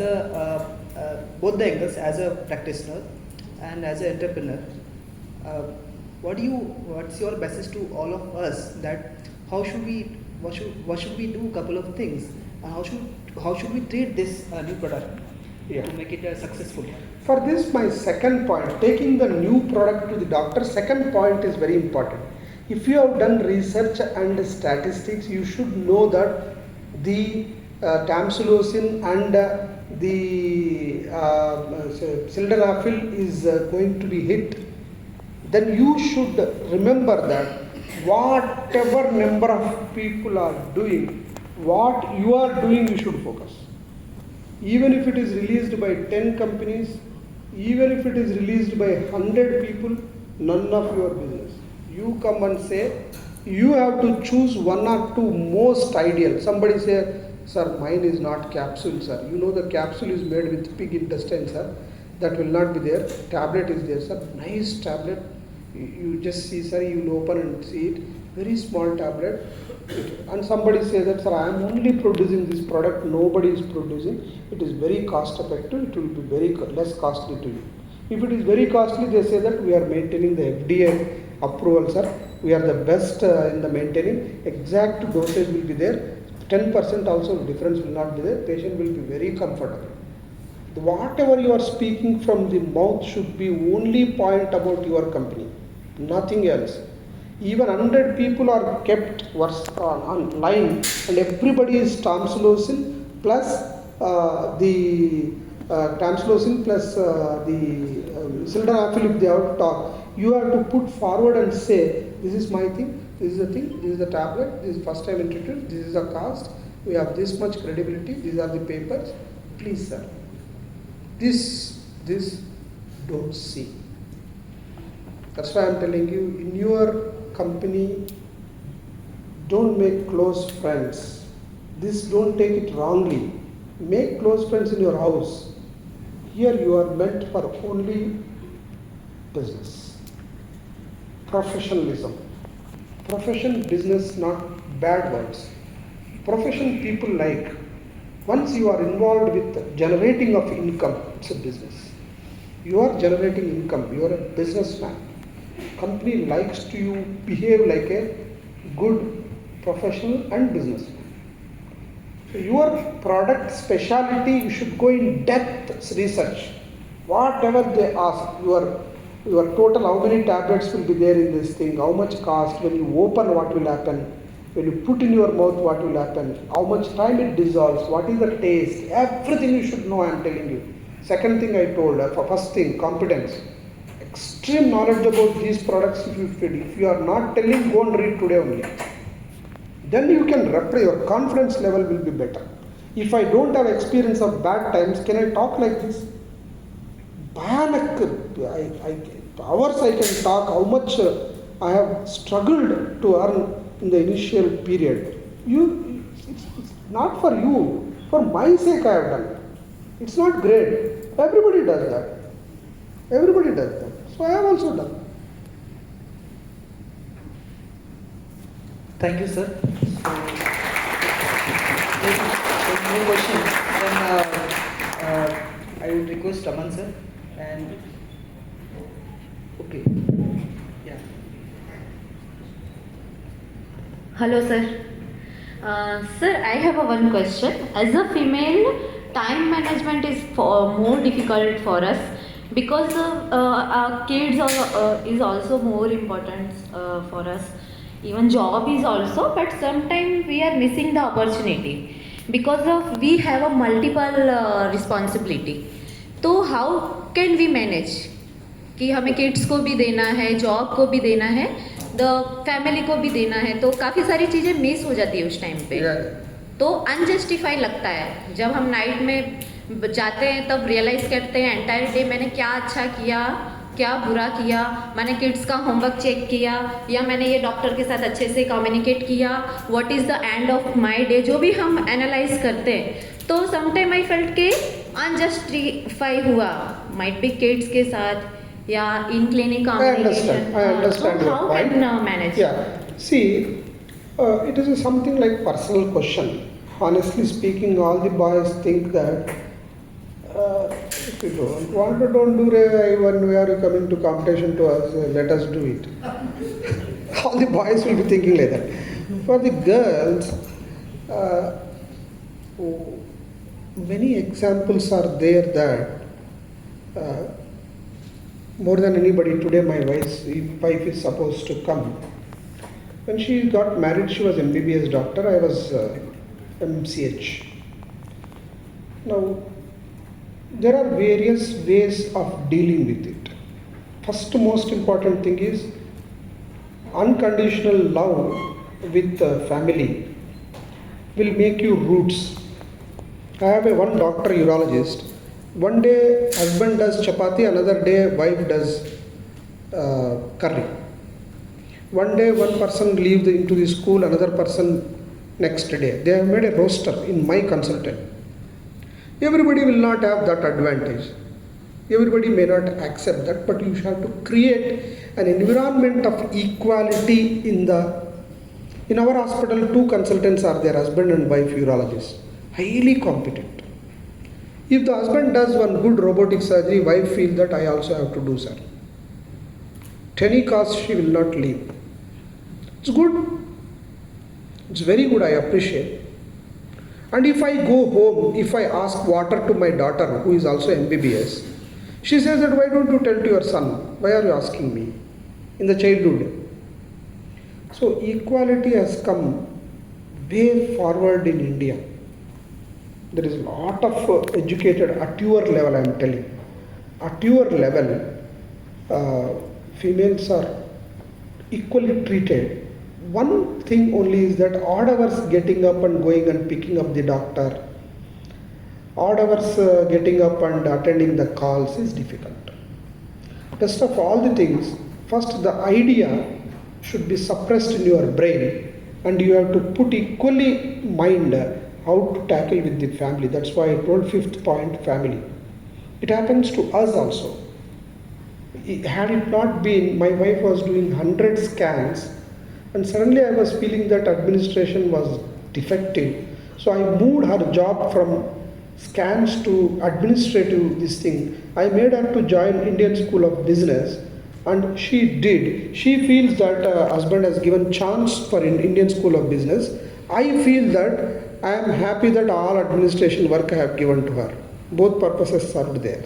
[SPEAKER 3] both the angles, as a practitioner and as an entrepreneur, what's your message to all of us that what should we do? Couple of things, and how should we treat this new product to make it successful?
[SPEAKER 2] For this, my second point, taking the new product to the doctor, second point is very important. If you have done research and statistics, you should know that the tamsulosin and the sildenafil is going to be hit. Then you should remember that whatever number of people are doing, what you are doing, you should focus. Even if it is released by 10 companies, even if it is released by 100 people, none of your business. You come and say, you have to choose 1 or 2 most ideal. Somebody say, sir, mine is not capsule, sir. You know the capsule is made with pig intestine, sir. That will not be there. Tablet is there, sir. Nice tablet. You just see, sir, you will open and see it. Very small tablet. And somebody say that, sir, I am only producing this product, nobody is producing. It is very cost effective, it will be very less costly to you. If it is very costly, they say that we are maintaining the FDA approval, sir. We are the best in the maintaining. Exact dosage will be there. 10% also difference will not be there. Patient will be very comfortable. Whatever you are speaking from the mouth should be only point about your company, nothing else. Even 100 people are kept on line and everybody is tamsulosin plus the sildenafil if they have to talk. You have to put forward and say, this is my thing, this is the thing, this is the tablet, this is first time introduced, this is the cost, we have this much credibility, these are the papers, please sir. This don't see. That's why I'm telling you, in your company, don't make close friends. This don't take it wrongly. Make close friends in your house. Here you are meant for only business. Professionalism. Profession, business, not bad words. Profession people like. Once you are involved with generating of income, it's a business. You are generating income, you are a businessman. Company likes to you behave like a good professional and businessman. So your product speciality, you should go in depth research. Whatever they ask, your total, how many tablets will be there in this thing, how much cost, when you open what will happen, when you put in your mouth what will happen, how much time it dissolves, what is the taste, everything you should know, I am telling you. Second thing I told, first thing, competence. Extreme knowledge about these products if you feed. If you are not telling, go and read today only. Then you can reply, your confidence level will be better. If I don't have experience of bad times, can I talk like this? Hours I can talk, how much I have struggled to earn in the initial period. It's not for you, for my sake I have done. It's not great. Everybody does that. Everybody does that. So I have also done.
[SPEAKER 3] Thank you, sir. So, there's no question. Then I would request Aman, sir. And okay, yeah.
[SPEAKER 5] Hello, sir. Sir, I have one question. As a female, time management is more difficult for us because our kids is also more important for us. Even job is also, but sometimes we are missing the opportunity because of we have a multiple responsibility. तो how can we manage कि हमें kids को भी देना है, job को भी देना है, द फैमिली को भी देना है, तो काफ़ी सारी चीज़ें मिस हो जाती है उस टाइम पे. तो अनजस्टिफाई लगता है जब हम नाइट में जाते हैं, तब रियलाइज़ करते हैं एंटायर डे मैंने क्या अच्छा किया, क्या बुरा किया, मैंने किड्स का होमवर्क चेक किया या मैंने ये डॉक्टर के साथ अच्छे से कम्युनिकेट किया, what is the end of my day, जो भी हम एनालाइज करते हैं. तो समटाइम आई फेल्ट के अनजस्टिफाई हुआ, माइट बी किड्स के साथ या in clinic communication.
[SPEAKER 2] I understand your
[SPEAKER 5] how
[SPEAKER 2] point.
[SPEAKER 5] can manage?
[SPEAKER 2] Yeah. See, it is something like personal question. Honestly speaking, all the boys think that if you don't want to, don't do it. When we are coming to competition to us, let us do it. All the boys will be thinking like that. For the girls, many examples are there that more than anybody today, my wife is supposed to come. When she got married, she was MBBS doctor, I was MCH. Now, there are various ways of dealing with it. First most important thing is unconditional love with family will make you roots. I have one doctor urologist. One day husband does chapati, another day wife does curry. One day one person leaves into the school, another person next day. They have made a roster in my consultant. Everybody will not have that advantage. Everybody may not accept that, but you have to create an environment of equality in our hospital. 2 consultants are there, husband and wife urologists, highly competent. If the husband does one good robotic surgery, wife feels that I also have to do, sir. At any cost, she will not leave. It's good. It's very good, I appreciate. And if I go home, if I ask water to my daughter, who is also MBBS, she says that why don't you tell to your son? Why are you asking me? In the childhood. So equality has come way forward in India. There is a lot of educated at your level, I am telling. At your level, females are equally treated. One thing only is that odd hours getting up and going and picking up the doctor, odd hours getting up and attending the calls is difficult. Rest of all the things, first the idea should be suppressed in your brain and you have to put equally mind how to tackle with the family. That's why I told 5th point, family. It happens to us also. Had it not been, my wife was doing 100 scans and suddenly I was feeling that administration was defective. So I moved her job from scans to administrative this thing. I made her to join Indian School of Business and she did. She feels that husband has given chance for Indian School of Business. I feel that I am happy that all administration work I have given to her. Both purposes served there.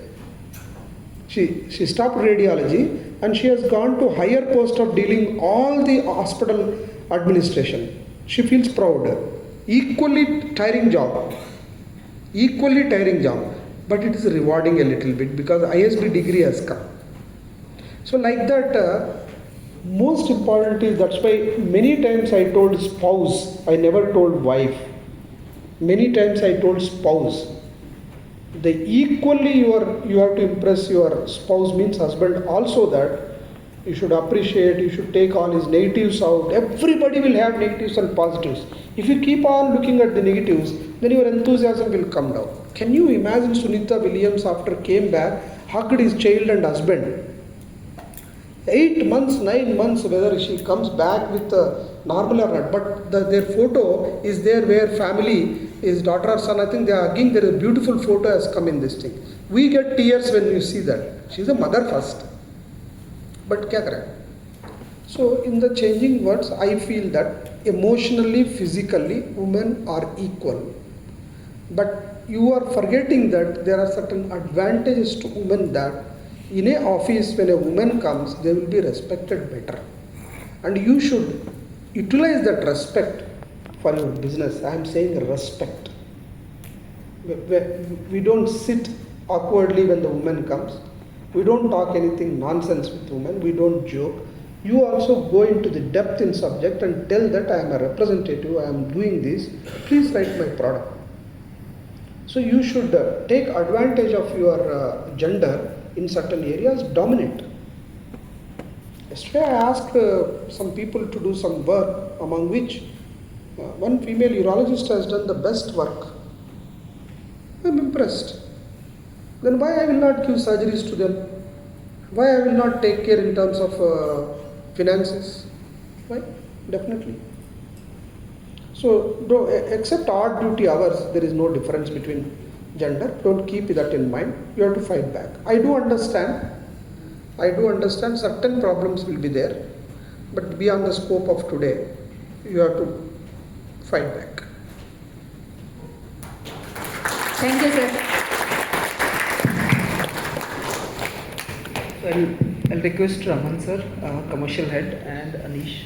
[SPEAKER 2] She stopped radiology and she has gone to higher post of dealing all the hospital administration. She feels proud. Equally tiring job, but it is rewarding a little bit because ISB degree has come. So like that, most important is, that's why many times I told spouse, I never told wife. Many times I told spouse. The equally you have to impress your spouse, means husband also, that you should appreciate, you should take all his negatives out. Everybody will have negatives and positives. If you keep on looking at the negatives, then your enthusiasm will come down. Can you imagine Sunita Williams after came back, hugged his child and husband? 8 months, 9 months, whether she comes back with normal or not, but their photo is there where family is daughter or son. I think they are hugging. There is a beautiful photo has come in this thing. We get tears when you see that. She is a mother first. But kya kare? So in the changing words, I feel that emotionally, physically, women are equal. But you are forgetting that there are certain advantages to women, that in a office when a woman comes, they will be respected better. And you should utilize that respect for your business. I am saying respect. We don't sit awkwardly when the woman comes. We don't talk anything nonsense with women. We don't joke. You also go into the depth in subject and tell that I am a representative, I am doing this, please write my product. So you should take advantage of your gender in certain areas, dominate. Yesterday I asked some people to do some work, among which one female urologist has done the best work. I am impressed. Then why I will not give surgeries to them? Why I will not take care in terms of finances? Why? Definitely. So except odd duty hours, there is no difference between gender. Don't keep that in mind. You have to fight back. I do understand certain problems will be there, but beyond the scope of today, you have to fight back.
[SPEAKER 5] Thank you, sir.
[SPEAKER 3] I'll request Raman sir, commercial head, and Anish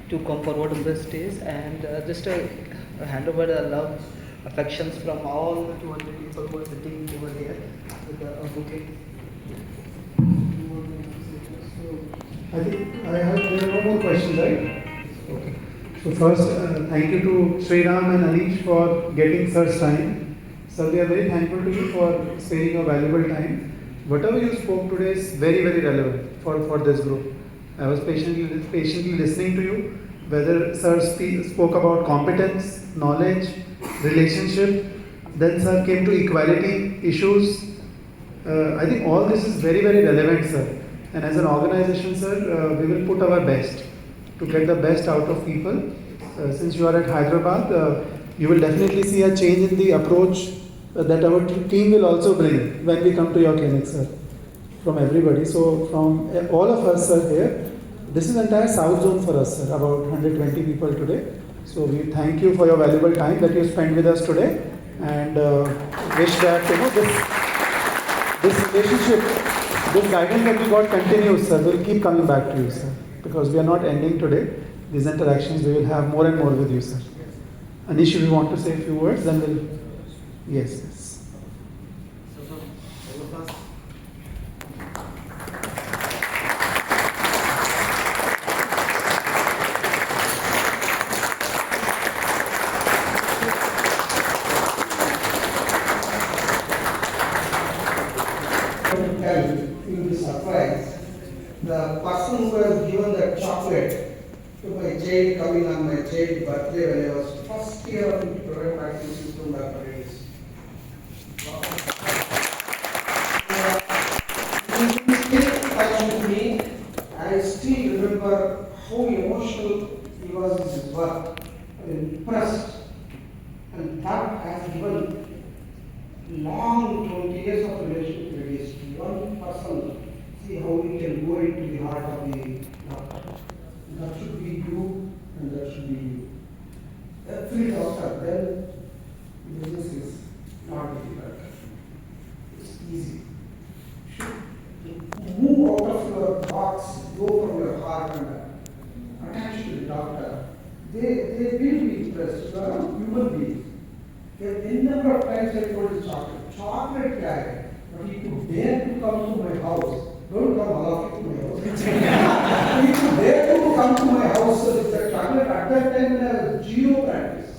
[SPEAKER 3] to come forward on the stage, and just hand over the love, affections from all the 200 people who are sitting over here with a bouquet.
[SPEAKER 6] I think there are no more questions, right? Okay. So first, thank you to Sriram and Anish for getting such time. Sir, we are very thankful to you for sparing your valuable time. Whatever you spoke today is very, very relevant for this group. I was patiently listening to you. whether sir spoke about competence, knowledge, relationship, then sir came to equality issues. I think all this is very, very relevant, sir. And as an organization, sir, we will put our best to get the best out of people. Since you are at Hyderabad, you will definitely see a change in the approach that our team will also bring when we come to your clinic, sir. From everybody. So from all of us, sir, here, this is entire South Zone for us, sir. About 120 people today. So we thank you for your valuable time that you spent with us today, and wish that this relationship, this guidance that we got continues, sir. We'll keep coming back to you, sir, because we are not ending today. These interactions, we will have more and more with you, sir. Anish, if you want to say a few words, then we'll. Yes.
[SPEAKER 2] You'll be surprised. The person who has given that chocolate to my child coming on my child's birthday when I was first year of product practice system, Dr. V. He still in touch with me. I still remember how emotional he was in his work, impressed, and that has given long 20 years of relationship with this one person. See how we can go into the heart of the doctor. That should be you, and that should be you. Every doctor, then business is not difficult. It's easy. Move out of your box, go from your heart and attach to the doctor. They will be impressed. You are a human being. Any number of times I told this chocolate guy, but he could dare to come to my house. Don't come all of you to my house. He could dare to come to my house with the chocolate. At that time when I was zero practice,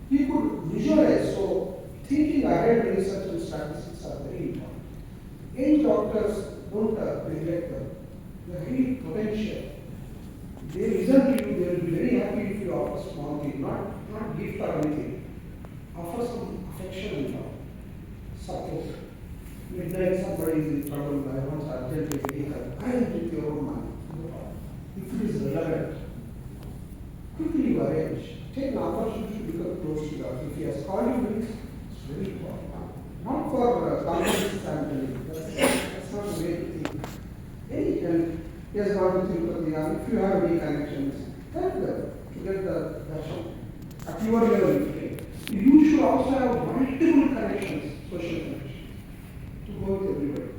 [SPEAKER 2] he could visualize. So thinking ahead, research and statistics are very important. Any doctors don't neglect them. They are really potential. They listen to you. They will be very happy if you offer small thing, not gift or anything. Offer some affection and love, support. Midnight somebody is in trouble, I want urgently take help. I am with your own money. If it is relevant, quickly you arrange. Take an opportunity to become close to God. If he has called you with, it's very important. Not for confidence, I am telling you. That's not the way to think. Any help, he has gone to think of the other. If you have any connections, help them to get the darshan at your level. You should also have multiple connections, social connections, to go with everybody.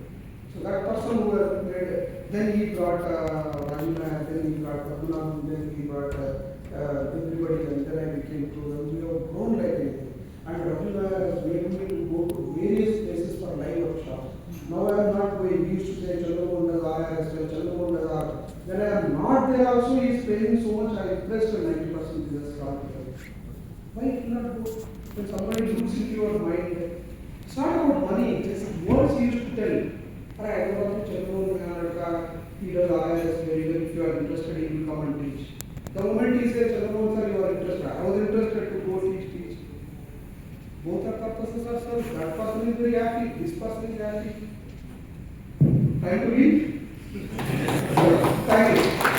[SPEAKER 2] So that person who had made, then he brought Vaddi, then he brought Abdullah, then he brought everybody, and then I became to them. We have grown like anything. And Abdullah has made me to go to various places for live workshops. Now I am not going. We used to say Chandra Mohan does AIIMS, Chandra Mohan does AIIMS. When I am not there also, he is paying so much, I impressed with 90% business card. Why not go? When somebody looks into your mind, it's not about money, it's words you used to tell. I don't want to Chandra, he does AIIMS very well. If you are interested, he will come and teach. The moment he says, Chandra, sir, you are interested, I was interested to go teach. Both our purposes are served. That person is very happy, this person is happy. Time to leave? Thank you.